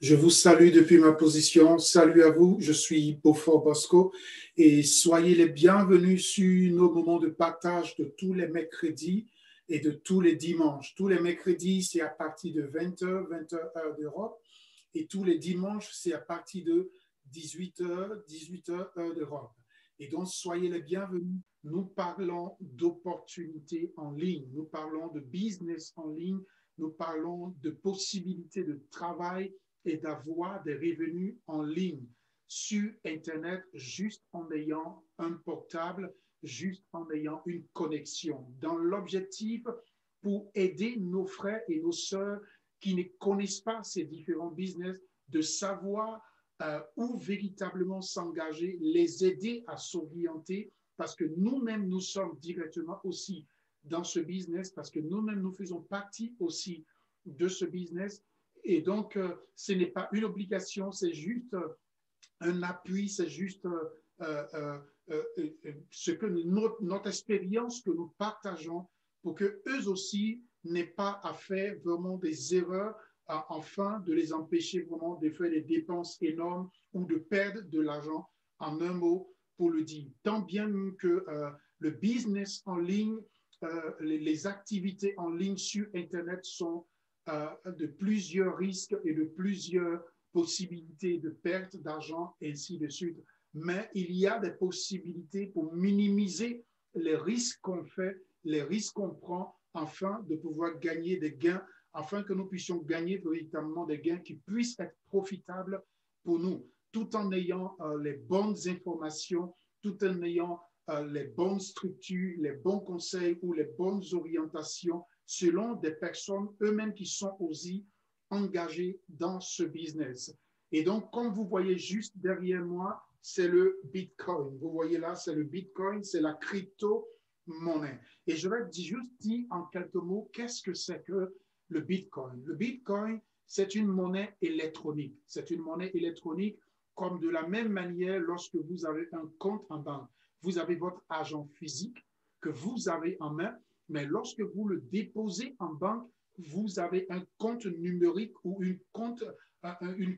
Je vous salue depuis ma position. Salut à vous, je suis Beaufort Bosco et soyez les bienvenus sur nos moments de partage de tous les mercredis et de tous les dimanches. Tous les mercredis, c'est à partir de 20h, 20h heure d'Europe et tous les dimanches, c'est à partir de 18h, 18h heure d'Europe. Et donc, soyez les bienvenus. Nous parlons d'opportunités en ligne, nous parlons de business en ligne, nous parlons de possibilités de travail et d'avoir des revenus en ligne sur Internet juste en ayant un portable, juste en ayant une connexion. Dans l'objectif pour aider nos frères et nos sœurs qui ne connaissent pas ces différents business, de savoir où véritablement s'engager, les aider à s'orienter parce que nous-mêmes, nous sommes directement aussi dans ce business, parce que nous-mêmes, nous faisons partie aussi de ce business. Et donc, ce n'est pas une obligation, c'est juste un appui, c'est juste ce que notre expérience que nous partageons pour qu'eux aussi n'aient pas à faire vraiment des erreurs afin de les empêcher vraiment de faire des dépenses énormes ou de perdre de l'argent, en un mot pour le dire. Tant bien que le business en ligne, les activités en ligne sur Internet sont de plusieurs risques et de plusieurs possibilités de perte d'argent, et ainsi de suite. Mais il y a des possibilités pour minimiser les risques qu'on fait, les risques qu'on prend, afin de pouvoir gagner des gains, afin que nous puissions gagner véritablement des gains qui puissent être profitables pour nous, tout en ayant les bonnes informations, tout en ayant les bonnes structures, les bons conseils ou les bonnes orientations selon des personnes eux-mêmes qui sont aussi engagées dans ce business. Et donc, comme vous voyez juste derrière moi, c'est le Bitcoin. Vous voyez là, c'est le Bitcoin, c'est la crypto-monnaie. Et je vais juste dire en quelques mots, qu'est-ce que c'est que le Bitcoin? Le Bitcoin, c'est une monnaie électronique. C'est une monnaie électronique comme de la même manière lorsque vous avez un compte en banque. Vous avez votre argent physique que vous avez en main, mais lorsque vous le déposez en banque, vous avez un compte numérique ou une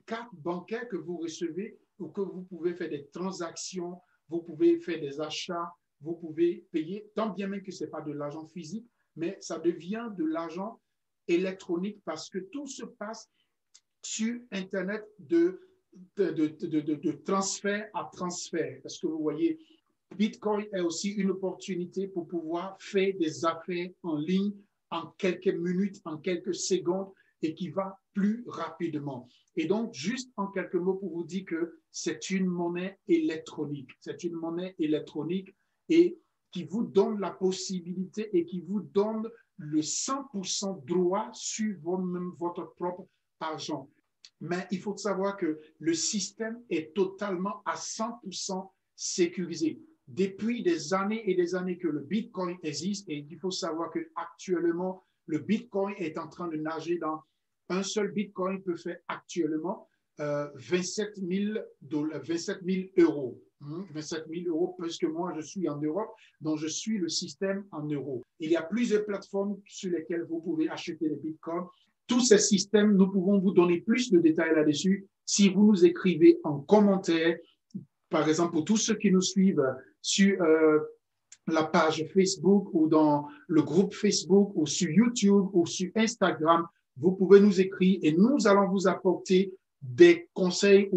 carte bancaire que vous recevez ou que vous pouvez faire des transactions, vous pouvez faire des achats, vous pouvez payer, tant bien même que ce n'est pas de l'argent physique, mais ça devient de l'argent électronique parce que tout se passe sur Internet de transfert à transfert. Est-ce que vous voyez? Bitcoin est aussi une opportunité pour pouvoir faire des affaires en ligne en quelques minutes, en quelques secondes et qui va plus rapidement. Et donc, juste en quelques mots pour vous dire que c'est une monnaie électronique. C'est une monnaie électronique et qui vous donne la possibilité et qui vous donne le 100% droit sur votre propre argent. Mais il faut savoir que le système est totalement à 100% sécurisé. Depuis des années et des années que le Bitcoin existe, et il faut savoir qu'actuellement, le Bitcoin est en train de nager dans un seul Bitcoin peut faire actuellement 27 000 euros. 27 000 euros, parce que moi, je suis en Europe, donc je suis le système en euros. Il y a plusieurs plateformes sur lesquelles vous pouvez acheter les Bitcoins. Tous ces systèmes, nous pouvons vous donner plus de détails là-dessus si vous nous écrivez en commentaire. Par exemple, pour tous ceux qui nous suivent sur la page Facebook ou dans le groupe Facebook ou sur YouTube ou sur Instagram, vous pouvez nous écrire et nous allons vous apporter des conseils.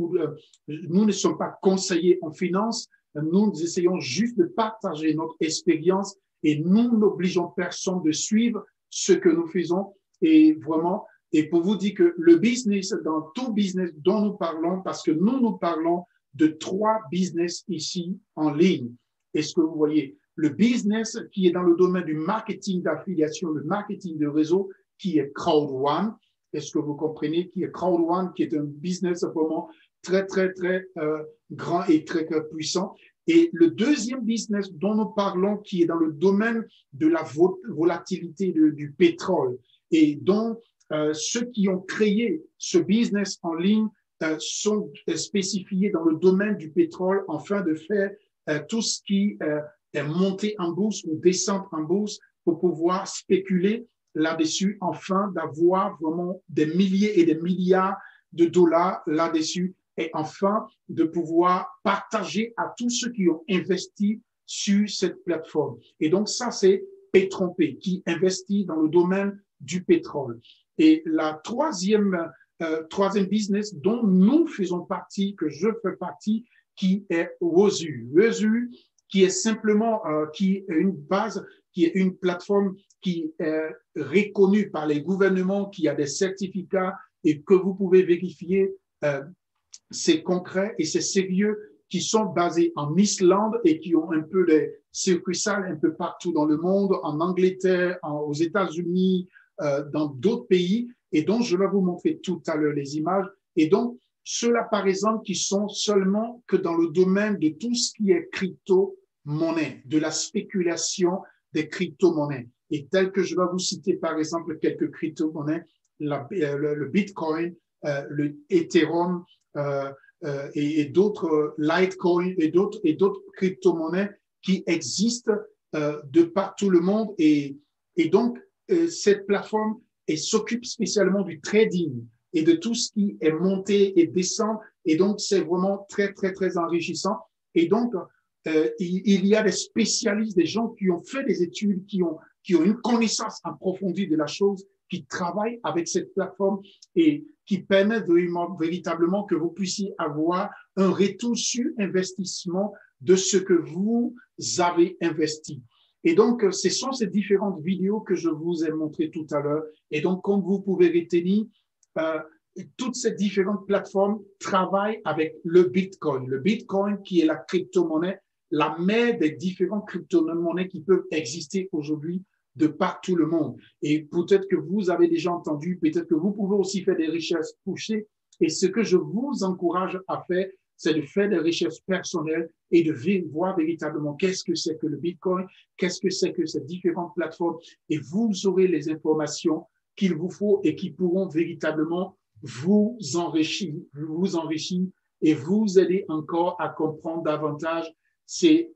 Nous ne sommes pas conseillers en finance, nous essayons juste de partager notre expérience et nous n'obligeons personne de suivre ce que nous faisons. Et vraiment, et pour vous dire que le business, dans tout business dont nous parlons, parce que nous parlons de 3 business ici en ligne. Est-ce que vous voyez? Le business qui est dans le domaine du marketing d'affiliation, le marketing de réseau, qui est Crowd1. Est-ce que vous comprenez? Qui est Crowd1, qui est un business vraiment très, très, très grand et très, très puissant. Et le deuxième business dont nous parlons, qui est dans le domaine de la volatilité du pétrole, et dont ceux qui ont créé ce business en ligne sont spécifiés dans le domaine du pétrole afin de faire tout ce qui est monté en bourse ou descente en bourse pour pouvoir spéculer là-dessus afin d'avoir vraiment des milliers et des milliards de dollars là-dessus et enfin de pouvoir partager à tous ceux qui ont investi sur cette plateforme. Et donc ça, c'est Pétrompé qui investit dans le domaine du pétrole. Et la troisième business dont nous faisons partie, que je fais partie, qui est Wozu. Wozu, qui est simplement, qui est une base, qui est une plateforme qui est reconnue par les gouvernements, qui a des certificats et que vous pouvez vérifier. C'est concret et c'est sérieux, qui sont basés en Islande et qui ont un peu des succursales un peu partout dans le monde, en Angleterre, aux États-Unis, dans d'autres pays, et donc je vais vous montrer tout à l'heure les images. Et donc, ceux-là, par exemple, qui sont seulement que dans le domaine de tout ce qui est crypto-monnaie, de la spéculation des crypto-monnaies. Et tel que je vais vous citer, par exemple, quelques crypto-monnaies, le Bitcoin, le Ethereum, et d'autres Litecoin et d'autres crypto-monnaies qui existent de partout le monde. Et donc, cette plateforme s'occupe spécialement du trading et de tout ce qui est monté et descend. Et donc, c'est vraiment très, très, très enrichissant. Et donc, il y a des spécialistes, des gens qui ont fait des études, qui ont une connaissance approfondie de la chose, qui travaillent avec cette plateforme et qui permet véritablement que vous puissiez avoir un retour sur investissement de ce que vous avez investi. Et donc, ce sont ces différentes vidéos que je vous ai montrées tout à l'heure. Et donc, comme vous pouvez retenir, toutes ces différentes plateformes travaillent avec le Bitcoin. Le Bitcoin qui est la crypto-monnaie, la mère des différentes crypto-monnaies qui peuvent exister aujourd'hui de partout le monde. Et peut-être que vous avez déjà entendu, peut-être que vous pouvez aussi faire des recherches poussées. Et ce que je vous encourage à faire, c'est de faire des recherches personnelles et de voir véritablement qu'est-ce que c'est que le Bitcoin, qu'est-ce que c'est que ces différentes plateformes. Et vous aurez les informations qu'il vous faut et qui pourront véritablement vous enrichir et vous aider encore à comprendre davantage ces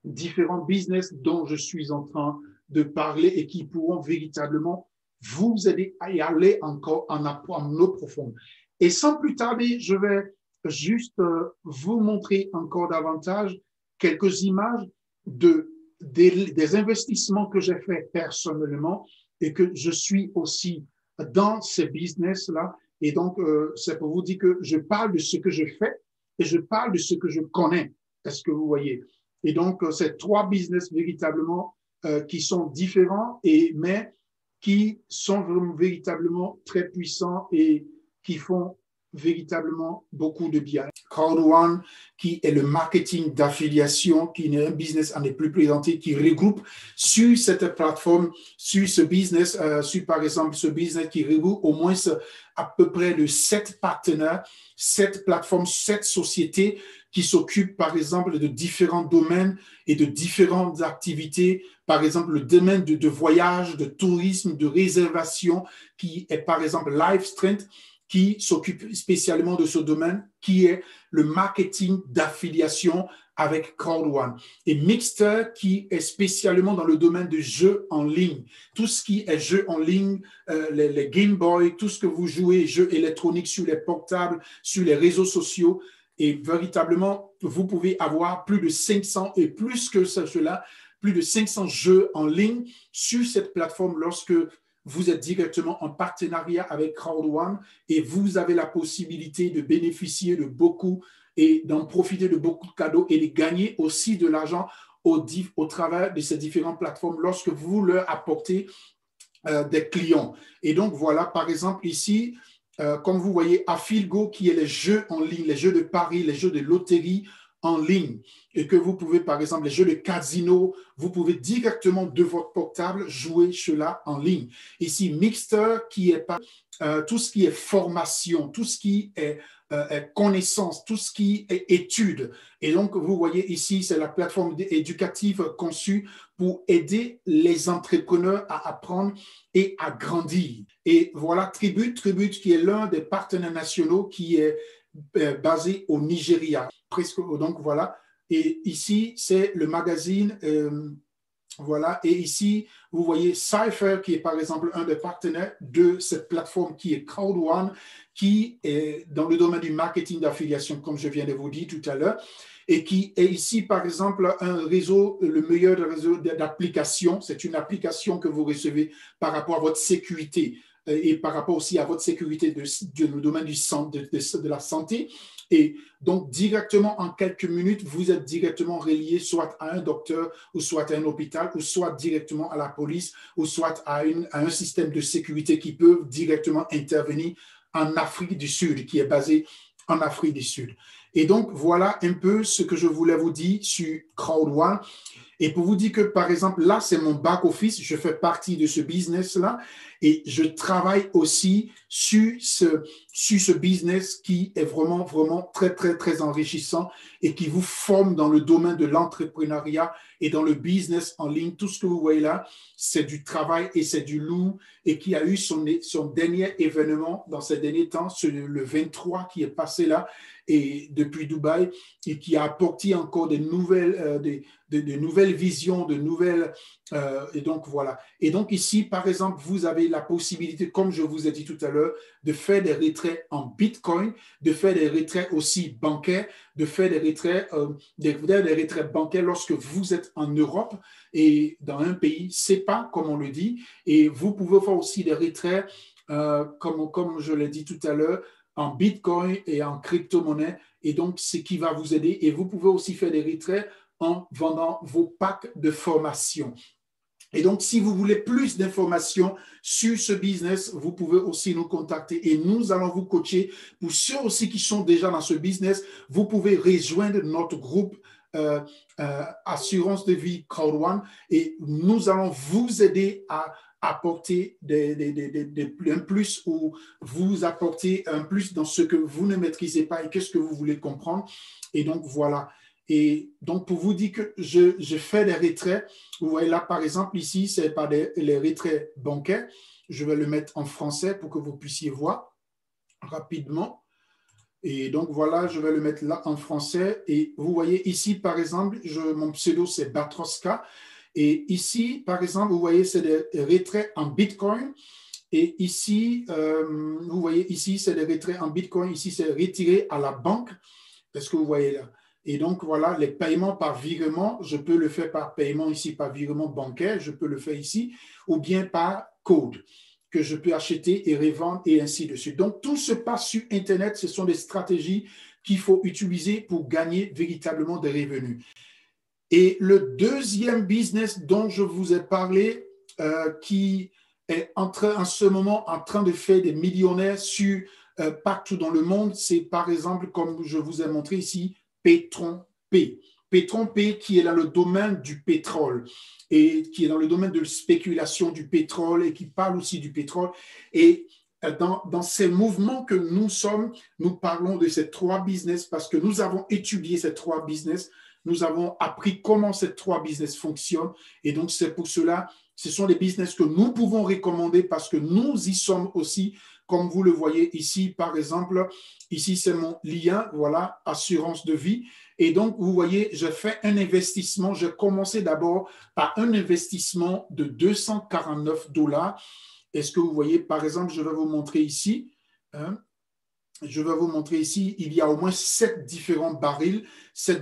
différents business dont je suis en train de parler et qui pourront véritablement vous aider à y aller encore en approfondissant. Et sans plus tarder, je vais juste vous montrer encore davantage quelques images des investissements que j'ai fait personnellement et que je suis aussi dans ces business-là. Et donc, c'est pour vous dire que je parle de ce que je fais et je parle de ce que je connais. Est-ce que vous voyez? Et donc, c'est trois business véritablement qui sont différents, mais qui sont véritablement très puissants et qui font véritablement beaucoup de bien. Crowd One, qui est le marketing d'affiliation, qui est un business à ne plus présenter, qui regroupe sur cette plateforme, sur ce business, sur par exemple ce business qui regroupe au moins à peu près de 7 partenaires, 7 plateformes, 7 sociétés qui s'occupent par exemple de différents domaines et de différentes activités, par exemple le domaine de voyage, de tourisme, de réservation, qui est par exemple LiveStrength, qui s'occupe spécialement de ce domaine, qui est le marketing d'affiliation avec Crowd One. Et Mixter, qui est spécialement dans le domaine de jeux en ligne. Tout ce qui est jeux en ligne, les Game Boy, tout ce que vous jouez, jeux électroniques sur les portables, sur les réseaux sociaux. Et véritablement, vous pouvez avoir plus de 500 et plus que cela, plus de 500 jeux en ligne sur cette plateforme lorsque vous êtes directement en partenariat avec Crowd One et vous avez la possibilité de bénéficier de beaucoup et d'en profiter de beaucoup de cadeaux et de gagner aussi de l'argent au travers de ces différentes plateformes lorsque vous leur apportez des clients. Et donc, voilà, par exemple, ici, comme vous voyez, Affilgo, qui est les jeux en ligne, les jeux de paris, les jeux de loterie en ligne, et que vous pouvez, par exemple, les jeux de casino, vous pouvez directement de votre portable jouer cela en ligne. Ici, Mixter, qui est tout ce qui est formation, tout ce qui est connaissance, tout ce qui est études. Et donc, vous voyez ici, c'est la plateforme éducative conçue pour aider les entrepreneurs à apprendre et à grandir. Et voilà, Tribute qui est l'un des partenaires nationaux qui est basé au Nigeria. Presque, donc voilà. Et ici, c'est le magazine. Voilà, et ici, vous voyez Cypher, qui est par exemple un des partenaires de cette plateforme qui est Crowd One, qui est dans le domaine du marketing d'affiliation, comme je viens de vous dire tout à l'heure, et qui est ici, par exemple, un réseau, le meilleur réseau d'applications. C'est une application que vous recevez par rapport à votre sécurité et par rapport aussi à votre sécurité dans le domaine de la santé. Et donc, directement, en quelques minutes, vous êtes directement relié soit à un docteur, ou soit à un hôpital, ou soit directement à la police, ou soit à un système de sécurité qui peut directement intervenir en Afrique du Sud, qui est basé en Afrique du Sud. Et donc, voilà un peu ce que je voulais vous dire sur CrowdOne. Et pour vous dire que, par exemple, là, c'est mon back-office, je fais partie de ce business-là et je travaille aussi sur ce business qui est vraiment, vraiment très, très, très enrichissant et qui vous forme dans le domaine de l'entrepreneuriat et dans le business en ligne. Tout ce que vous voyez là, c'est du travail et c'est du lourd et qui a eu son dernier événement dans ces derniers temps, le 23 qui est passé là et depuis Dubaï et qui a apporté encore des nouvelles, de nouvelles visions, de nouvelles... et donc, voilà. Et donc, ici, par exemple, vous avez la possibilité, comme je vous ai dit tout à l'heure, de faire des retraits en Bitcoin, de faire des retraits aussi bancaires, de faire des retraits bancaires lorsque vous êtes en Europe et dans un pays CEPA, comme on le dit. Et vous pouvez faire aussi des retraits, comme je l'ai dit tout à l'heure, en Bitcoin et en crypto-monnaie. Et donc, ce qui va vous aider. Et vous pouvez aussi faire des retraits en vendant vos packs de formation. Et donc, si vous voulez plus d'informations sur ce business, vous pouvez aussi nous contacter et nous allons vous coacher. Pour ceux aussi qui sont déjà dans ce business, vous pouvez rejoindre notre groupe Assurance de vie CrowdOne et nous allons vous aider à apporter un plus ou vous apporter un plus dans ce que vous ne maîtrisez pas et qu'est-ce que vous voulez comprendre. Et donc, voilà. Et donc, pour vous dire que je fais des retraits, vous voyez là, par exemple, ici, c'est pas les retraits bancaires. Je vais le mettre en français pour que vous puissiez voir rapidement. Et donc, voilà, je vais le mettre là en français. Et vous voyez ici, par exemple, mon pseudo, c'est Batroska. Et ici, par exemple, vous voyez, c'est des retraits en Bitcoin. Et ici, vous voyez, ici, c'est des retraits en Bitcoin. Ici, c'est retiré à la banque. Est-ce que vous voyez là? Et donc, voilà, les paiements par virement, je peux le faire par paiement ici, par virement bancaire, je peux le faire ici, ou bien par code que je peux acheter et revendre et ainsi de suite. Donc, tout se passe sur Internet. Ce sont des stratégies qu'il faut utiliser pour gagner véritablement des revenus. Et le deuxième business dont je vous ai parlé, qui est en ce moment en train de faire des millionnaires partout dans le monde, c'est par exemple, comme je vous ai montré ici, PetronP. PetronP qui est dans le domaine du pétrole et qui est dans le domaine de spéculation du pétrole et qui parle aussi du pétrole. Et dans ces mouvements que nous sommes, nous parlons de ces trois business parce que nous avons étudié ces trois business. Nous avons appris comment ces trois business fonctionnent. Et donc, c'est pour cela, ce sont des business que nous pouvons recommander parce que nous y sommes aussi. Comme vous le voyez ici, par exemple, ici, c'est mon lien, voilà, assurance de vie. Et donc, vous voyez, je fais un investissement. J'ai commencé d'abord par un investissement de $249. Est-ce que vous voyez, par exemple, je vais vous montrer ici, je vais vous montrer ici, il y a au moins 7 différents barils, ce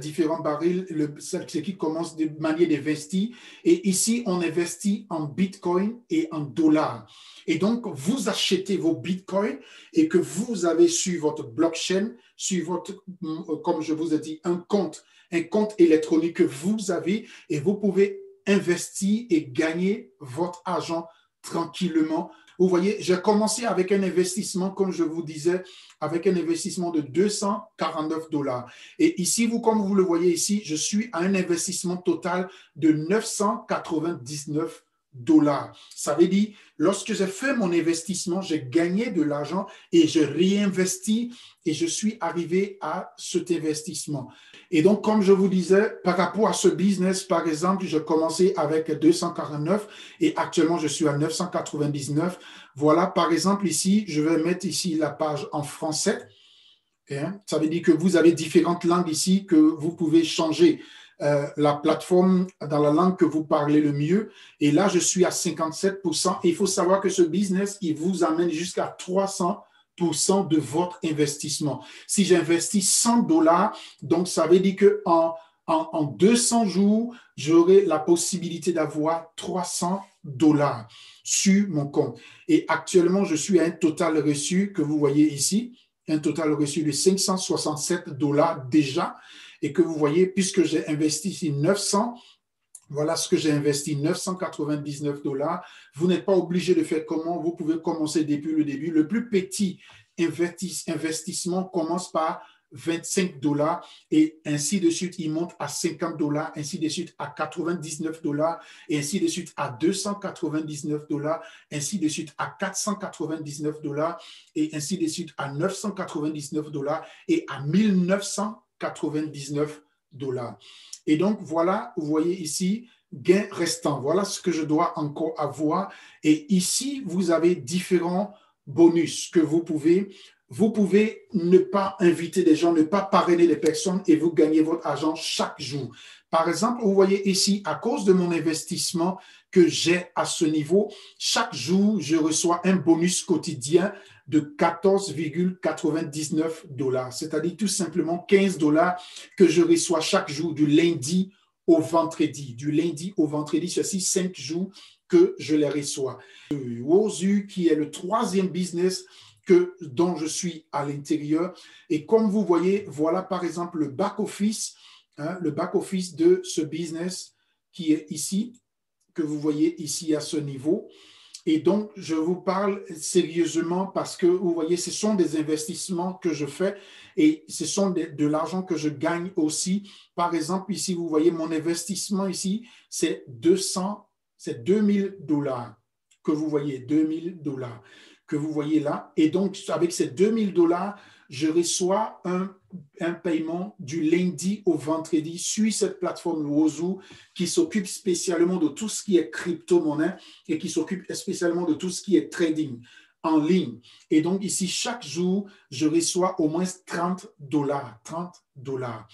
qui commence de manière d'investir. Et ici, on investit en Bitcoin et en dollars. Et donc, vous achetez vos Bitcoins et que vous avez sur votre blockchain, sur votre, comme je vous ai dit, un compte électronique que vous avez et vous pouvez investir et gagner votre argent tranquillement. Vous voyez, j'ai commencé avec un investissement, comme je vous disais, avec un investissement de $249. Et ici, comme vous le voyez ici, je suis à un investissement total de $999. Ça veut dire, lorsque j'ai fait mon investissement, j'ai gagné de l'argent et je réinvestis et je suis arrivé à cet investissement. Et donc, comme je vous disais, par rapport à ce business, par exemple, j'ai commencé avec 249 et actuellement, je suis à 999. Voilà, par exemple, ici, je vais mettre ici la page en français. Ça veut dire que vous avez différentes langues ici que vous pouvez changer la plateforme dans la langue que vous parlez le mieux. Et là, je suis à 57%. Et il faut savoir que ce business, il vous amène jusqu'à 300 de votre investissement. Si j'investis $100, donc ça veut dire qu'en 200 jours, j'aurai la possibilité d'avoir $300 sur mon compte. Et actuellement, je suis à un total reçu que vous voyez ici, un total reçu de $567 déjà, et que vous voyez, puisque j'ai investi ici 900, voilà ce que j'ai investi, $999. Vous n'êtes pas obligé de faire comment, vous pouvez commencer depuis le début. Le plus petit investissement commence par $25 et ainsi de suite, il monte à $50, ainsi de suite à $99 et ainsi de suite à $299, ainsi de suite à $499 et ainsi de suite à $999 et à $1999. Et donc, voilà, vous voyez ici, gain restant. Voilà ce que je dois encore avoir. Et ici, vous avez différents bonus que vous pouvez ne pas inviter des gens, ne pas parrainer des personnes et vous gagnez votre argent chaque jour. Par exemple, vous voyez ici, à cause de mon investissement que j'ai à ce niveau, chaque jour, je reçois un bonus quotidien de $14,99, c'est-à-dire tout simplement $15 que je reçois chaque jour du lundi au vendredi. Du lundi au vendredi, ceci 5 jours que je les reçois. Wozu, qui est le troisième business dont je suis à l'intérieur. Et comme vous voyez, voilà par exemple le back-office, le back-office de ce business qui est ici, que vous voyez ici à ce niveau. Et donc, je vous parle sérieusement parce que, vous voyez, ce sont des investissements que je fais et ce sont de l'argent que je gagne aussi. Par exemple, ici, vous voyez, mon investissement ici, c'est $2,000 que vous voyez, $2,000 que vous voyez là. Et donc, avec ces $2,000, je reçois un paiement du lundi au vendredi sur cette plateforme Wozu qui s'occupe spécialement de tout ce qui est crypto-monnaie et qui s'occupe spécialement de tout ce qui est trading en ligne. Et donc, ici, chaque jour, je reçois au moins $30. $30.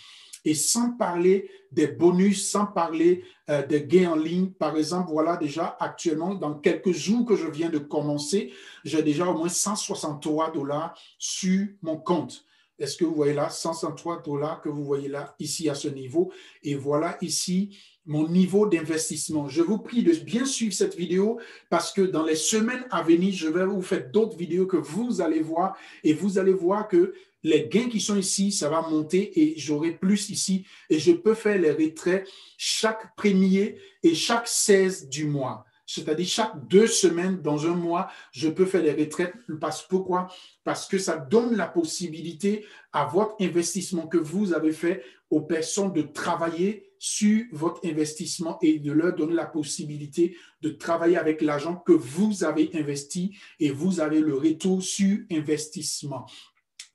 Et sans parler des bonus, sans parler des gains en ligne, par exemple, voilà déjà actuellement, dans quelques jours que je viens de commencer, j'ai déjà au moins $163 sur mon compte. Est-ce que vous voyez là, $163 que vous voyez là, ici à ce niveau. Et voilà ici mon niveau d'investissement. Je vous prie de bien suivre cette vidéo parce que dans les semaines à venir, je vais vous faire d'autres vidéos que vous allez voir et vous allez voir que les gains qui sont ici, ça va monter et j'aurai plus ici et je peux faire les retraits chaque premier et chaque 16 du mois. C'est-à-dire chaque 2 semaines dans un mois, je peux faire les retraites. Pourquoi? Parce que ça donne la possibilité à votre investissement que vous avez fait aux personnes de travailler sur votre investissement et de leur donner la possibilité de travailler avec l'argent que vous avez investi et vous avez le retour sur investissement.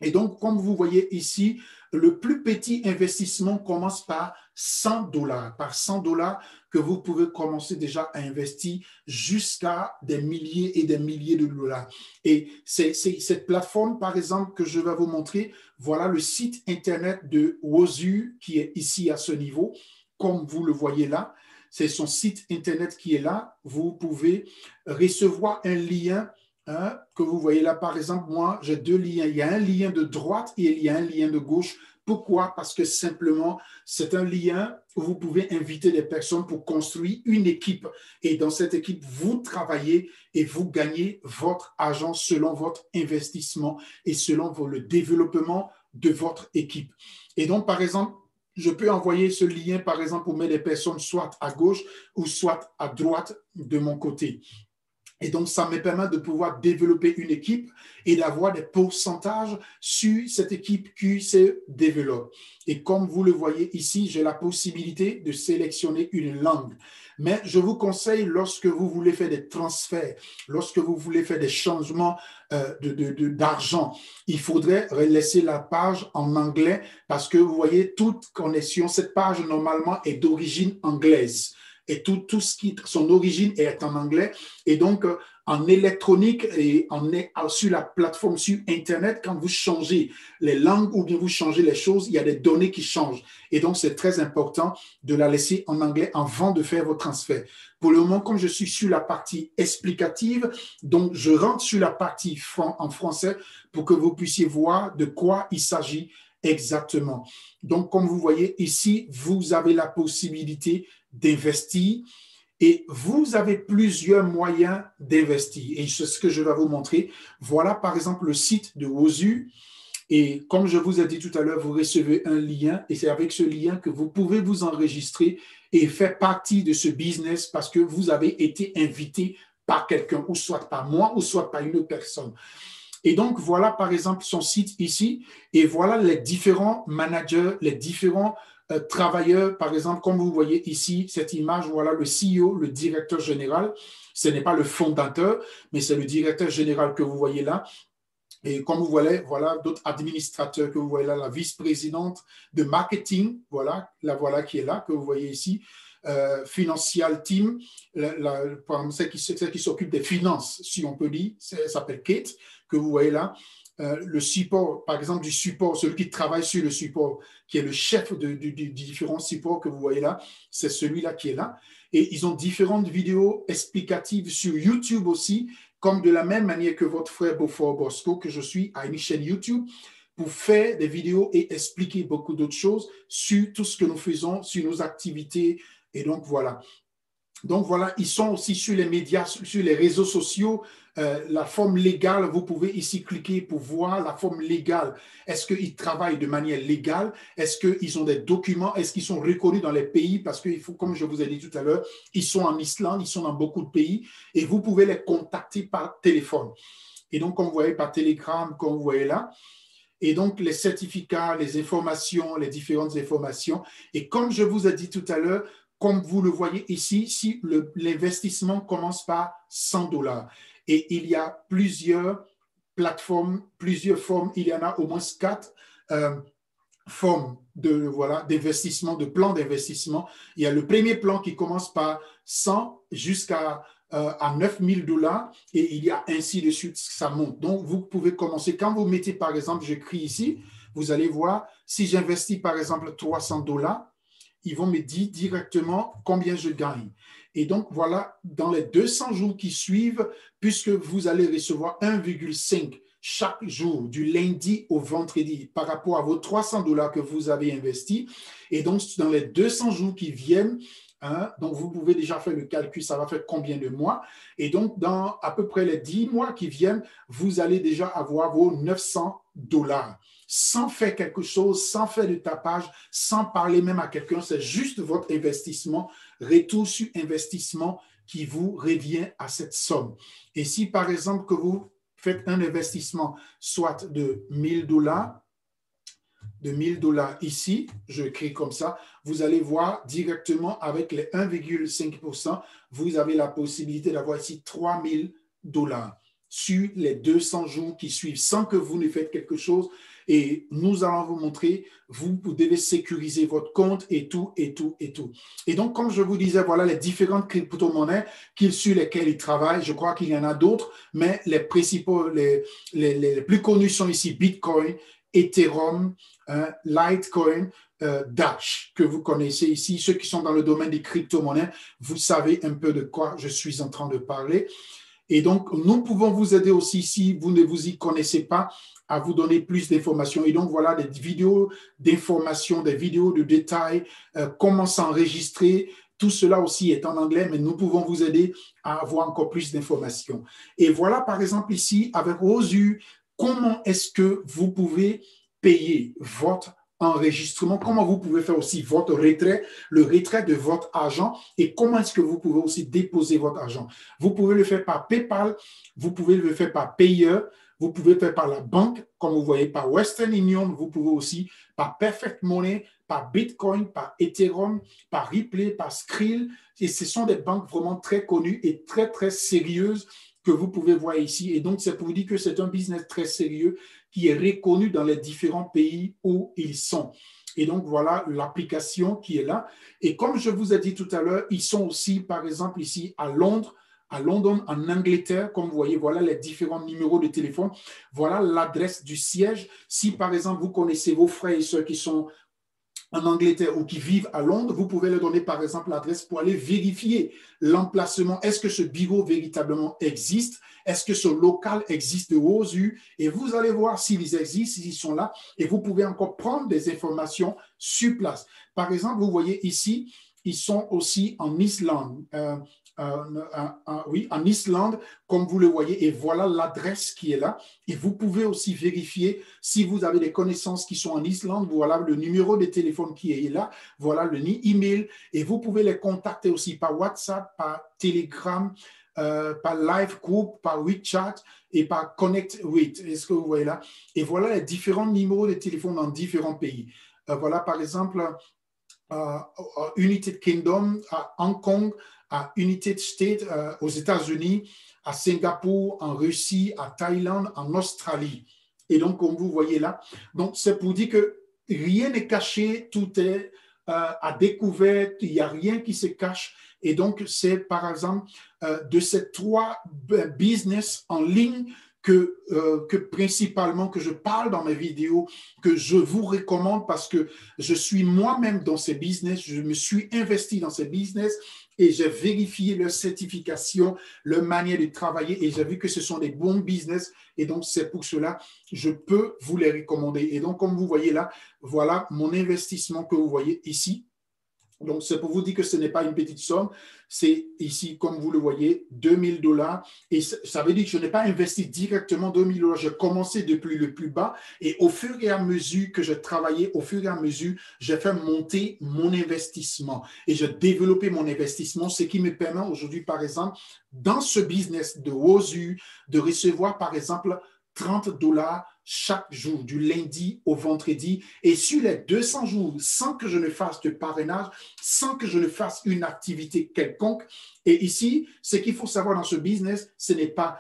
Et donc, comme vous voyez ici, le plus petit investissement commence par $100, que vous pouvez commencer déjà à investir jusqu'à des milliers et des milliers de dollars. Et c'est cette plateforme, par exemple, que je vais vous montrer. Voilà le site Internet de Wozu qui est ici à ce niveau, comme vous le voyez là. C'est son site Internet qui est là. Vous pouvez recevoir un lien que vous voyez là, par exemple, moi, j'ai 2 liens. Il y a un lien de droite et il y a un lien de gauche. Pourquoi? Parce que simplement, c'est un lien où vous pouvez inviter des personnes pour construire une équipe. Et dans cette équipe, vous travaillez et vous gagnez votre argent selon votre investissement et selon le développement de votre équipe. Et donc, par exemple, je peux envoyer ce lien, par exemple, pour mettre des personnes soit à gauche ou soit à droite de mon côté. Et donc, ça me permet de pouvoir développer une équipe et d'avoir des pourcentages sur cette équipe qui se développe. Et comme vous le voyez ici, j'ai la possibilité de sélectionner une langue. Mais je vous conseille, lorsque vous voulez faire des transferts, lorsque vous voulez faire des changements d'argent, il faudrait laisser la page en anglais parce que vous voyez, toute connexion, cette page normalement est d'origine anglaise. et tout ce qui, son origine est en anglais. Et donc, en électronique et sur la plateforme, sur Internet, quand vous changez les langues ou bien vous changez les choses, il y a des données qui changent. Et donc, c'est très important de la laisser en anglais avant de faire vos transferts. Pour le moment, comme je suis sur la partie explicative, donc je rentre sur la partie en français pour que vous puissiez voir de quoi il s'agit exactement. Donc, comme vous voyez ici, vous avez la possibilité d'investir et vous avez plusieurs moyens d'investir. Et c'est ce que je vais vous montrer. Voilà, par exemple, le site de Wozu. Et comme je vous ai dit tout à l'heure, vous recevez un lien et c'est avec ce lien que vous pouvez vous enregistrer et faire partie de ce business parce que vous avez été invité par quelqu'un, ou soit par moi, ou soit par une autre personne. Et donc, voilà, par exemple, son site ici. Et voilà les différents managers, les différents travailleurs. Par exemple, comme vous voyez ici, cette image, voilà le CEO, le directeur général. Ce n'est pas le fondateur, mais c'est le directeur général que vous voyez là. Et comme vous voyez, voilà d'autres administrateurs que vous voyez là, la vice-présidente de marketing, voilà, la voilà qui est là, que vous voyez ici, Financial Team, celle qui s'occupe des finances, si on peut dire, elle s'appelle Kate, que vous voyez là. Le support, par exemple, du support, celui qui travaille sur le support, qui est le chef du différents supports que vous voyez là, c'est celui-là qui est là. Et ils ont différentes vidéos explicatives sur YouTube aussi, comme de la même manière que votre frère Beaufort Bosco, que je suis à une chaîne YouTube, pour faire des vidéos et expliquer beaucoup d'autres choses sur tout ce que nous faisons, sur nos activités. Et donc, voilà. Donc, voilà, ils sont aussi sur les médias, sur les réseaux sociaux. La forme légale, vous pouvez ici cliquer pour voir la forme légale. Est-ce qu'ils travaillent de manière légale? Est-ce qu'ils ont des documents? Est-ce qu'ils sont reconnus dans les pays? Parce qu'il faut, comme je vous ai dit tout à l'heure, ils sont en Islande, ils sont dans beaucoup de pays et vous pouvez les contacter par téléphone. Et donc, comme vous voyez, par télégramme, comme vous voyez là. Et donc, les certificats, les informations, les différentes informations. Et comme je vous ai dit tout à l'heure, comme vous le voyez ici, si l'investissement commence par $100 et il y a plusieurs plateformes, plusieurs formes, il y en a au moins 4 formes d'investissement, de plans d'investissement. Il y a le premier plan qui commence par 100 jusqu'à à $9,000 et il y a ainsi de suite, ça monte. Donc, vous pouvez commencer. Quand vous mettez, par exemple, j'écris ici, vous allez voir, si j'investis, par exemple, $300, ils vont me dire directement combien je gagne. Et donc, voilà, dans les 200 jours qui suivent, puisque vous allez recevoir 1,5 chaque jour, du lundi au vendredi, par rapport à vos $300 que vous avez investis. Et donc, dans les 200 jours qui viennent, donc, vous pouvez déjà faire le calcul, ça va faire combien de mois. Et donc, dans à peu près les 10 mois qui viennent, vous allez déjà avoir vos $900 sans faire quelque chose, sans faire de tapage, sans parler même à quelqu'un. C'est juste votre investissement, retour sur investissement qui vous revient à cette somme. Et si, par exemple, que vous faites un investissement soit de $1,000, ici, je crée comme ça, vous allez voir directement avec les 1,5%, vous avez la possibilité d'avoir ici $3,000 sur les 200 jours qui suivent sans que vous ne faites quelque chose. Et nous allons vous montrer, vous devez sécuriser votre compte et tout, et tout, et tout. Et donc, comme je vous disais, voilà les différentes crypto-monnaies sur lesquelles ils travaillent. Je crois qu'il y en a d'autres, mais les principaux, les plus connus sont ici Bitcoin, Ethereum, Litecoin, Dash, que vous connaissez ici. Ceux qui sont dans le domaine des crypto-monnaies, vous savez un peu de quoi je suis en train de parler. Et donc, nous pouvons vous aider aussi, si vous ne vous y connaissez pas, à vous donner plus d'informations. Et donc, voilà des vidéos d'informations, des vidéos de détails, comment s'enregistrer. Tout cela aussi est en anglais, mais nous pouvons vous aider à avoir encore plus d'informations. Et voilà, par exemple, ici, avec Wozu, comment est-ce que vous pouvez payer votre enregistrement, comment vous pouvez faire aussi votre retrait, le retrait de votre argent et comment est-ce que vous pouvez aussi déposer votre argent. Vous pouvez le faire par PayPal, vous pouvez le faire par Payer, vous pouvez le faire par la banque, comme vous voyez, par Western Union, vous pouvez aussi par Perfect Money, par Bitcoin, par Ethereum, par Ripley, par Skrill. Et ce sont des banques vraiment très connues et très, très sérieuses que vous pouvez voir ici. Et donc, c'est pour vous dire que c'est un business très sérieux qui est reconnu dans les différents pays où ils sont. Et donc, voilà l'application qui est là. Et comme je vous ai dit tout à l'heure, ils sont aussi, par exemple, ici à Londres, en Angleterre, comme vous voyez, voilà les différents numéros de téléphone. Voilà l'adresse du siège. Si, par exemple, vous connaissez vos frères et sœurs qui sont en Angleterre ou qui vivent à Londres, vous pouvez leur donner, par exemple, l'adresse pour aller vérifier l'emplacement. Est-ce que ce bureau véritablement existe? Est-ce que ce local existe aux yeux? Et vous allez voir s'ils existent, s'ils sont là, et vous pouvez encore prendre des informations sur place. Par exemple, vous voyez ici, ils sont aussi en Islande. Oui, en Islande, comme vous le voyez, et voilà l'adresse qui est là. Et vous pouvez aussi vérifier si vous avez des connaissances qui sont en Islande, voilà le numéro de téléphone qui est là, voilà le email, et vous pouvez les contacter aussi par WhatsApp, par Telegram, par Live Group, par WeChat et par Connect With. Est-ce que vous voyez là? Et voilà les différents numéros de téléphone dans différents pays. Voilà par exemple United Kingdom, à Hong Kong, à United States, aux États-Unis, à Singapour, en Russie, à Thaïlande, en Australie. Et donc, comme vous voyez là, donc c'est pour dire que rien n'est caché, tout est à découvert, il n'y a rien qui se cache. Et donc, c'est par exemple de ces trois business en ligne que principalement que je parle dans mes vidéos, que je vous recommande parce que je suis moi-même dans ces business, je me suis investi dans ces business et j'ai vérifié leur certification, leur manière de travailler et j'ai vu que ce sont des bons business et donc c'est pour cela je peux vous les recommander. Et donc comme vous voyez là, voilà mon investissement que vous voyez ici. Donc, c'est pour vous dire que ce n'est pas une petite somme. C'est ici, comme vous le voyez, $2000. Et ça veut dire que je n'ai pas investi directement $2000. J'ai commencé depuis le plus bas. Et au fur et à mesure que je travaillais, au fur et à mesure, j'ai fait monter mon investissement. Et j'ai développé mon investissement, ce qui me permet aujourd'hui, par exemple, dans ce business de Wozu, de recevoir, par exemple, $30 chaque jour, du lundi au vendredi. Et sur les 200 jours, sans que je ne fasse de parrainage, sans que je ne fasse une activité quelconque. Et ici, ce qu'il faut savoir dans ce business, ce n'est pas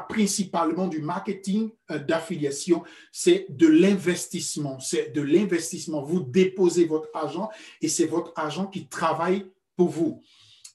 principalement du marketing d'affiliation, c'est de l'investissement. C'est de l'investissement. Vous déposez votre argent et c'est votre argent qui travaille pour vous.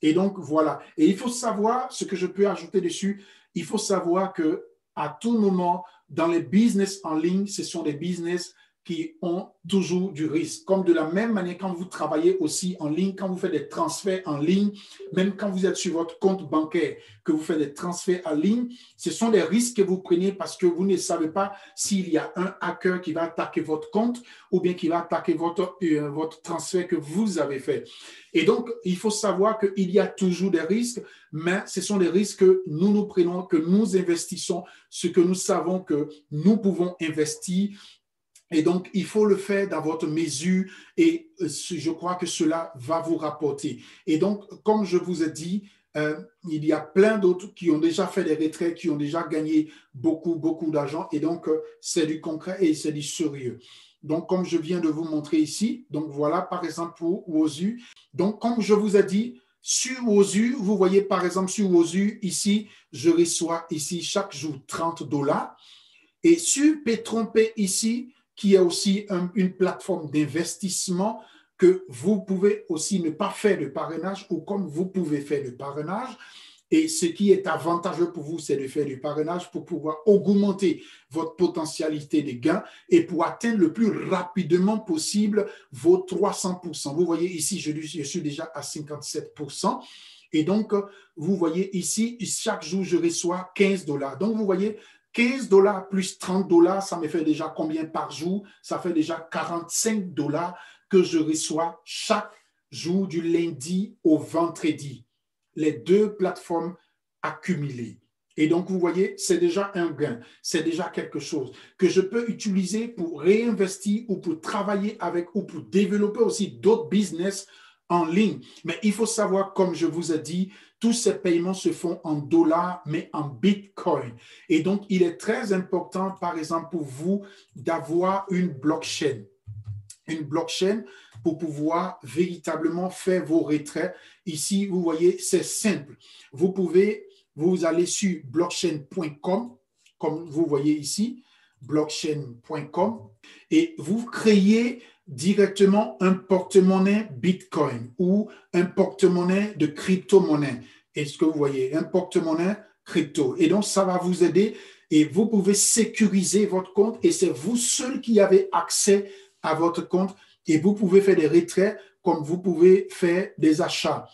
Et donc, voilà. Et il faut savoir, ce que je peux ajouter dessus, il faut savoir que à tout moment, dans les business en ligne, ce sont des business qui ont toujours du risque. Comme de la même manière, quand vous travaillez aussi en ligne, quand vous faites des transferts en ligne, même quand vous êtes sur votre compte bancaire, que vous faites des transferts en ligne, ce sont des risques que vous prenez parce que vous ne savez pas s'il y a un hacker qui va attaquer votre compte ou bien qui va attaquer votre transfert que vous avez fait. Et donc, il faut savoir qu'il y a toujours des risques, mais ce sont des risques que nous prenons, que nous investissons, ce que nous savons que nous pouvons investir. Et donc, il faut le faire dans votre mesure et je crois que cela va vous rapporter. Et donc, comme je vous ai dit, il y a plein d'autres qui ont déjà fait des retraits, qui ont déjà gagné beaucoup, beaucoup d'argent. Et donc, c'est du concret et c'est du sérieux. Donc, comme je viens de vous montrer ici, donc voilà, par exemple, pour Wozu. Donc, comme je vous ai dit, sur Wozu, vous voyez, par exemple, sur Wozu, ici, je reçois ici chaque jour $30. Et sur Pétrompé, ici, qui est aussi une plateforme d'investissement que vous pouvez aussi ne pas faire de parrainage ou comme vous pouvez faire de parrainage. Et ce qui est avantageux pour vous, c'est de faire du parrainage pour pouvoir augmenter votre potentialité de gain et pour atteindre le plus rapidement possible vos 300%. Vous voyez ici, je suis déjà à 57%. Et donc, vous voyez ici, chaque jour, je reçois $15. Donc, vous voyez, $15 plus $30, ça me fait déjà combien par jour? Ça fait déjà $45 que je reçois chaque jour du lundi au vendredi. Les deux plateformes accumulées. Et donc, vous voyez, c'est déjà un gain, c'est déjà quelque chose que je peux utiliser pour réinvestir ou pour travailler avec ou pour développer aussi d'autres business en ligne. Mais il faut savoir, comme je vous ai dit, tous ces paiements se font en dollars, mais en Bitcoin. Et donc, il est très important, par exemple, pour vous d'avoir une blockchain. Une blockchain pour pouvoir véritablement faire vos retraits. Ici, vous voyez, c'est simple. Vous pouvez vous allez sur blockchain.com, comme vous voyez ici, blockchain.com, et vous créez directement un porte-monnaie Bitcoin ou un porte-monnaie de crypto-monnaie. Est-ce que vous voyez? Un porte-monnaie crypto. Et donc, ça va vous aider et vous pouvez sécuriser votre compte et c'est vous seul qui avez accès à votre compte et vous pouvez faire des retraits comme vous pouvez faire des achats.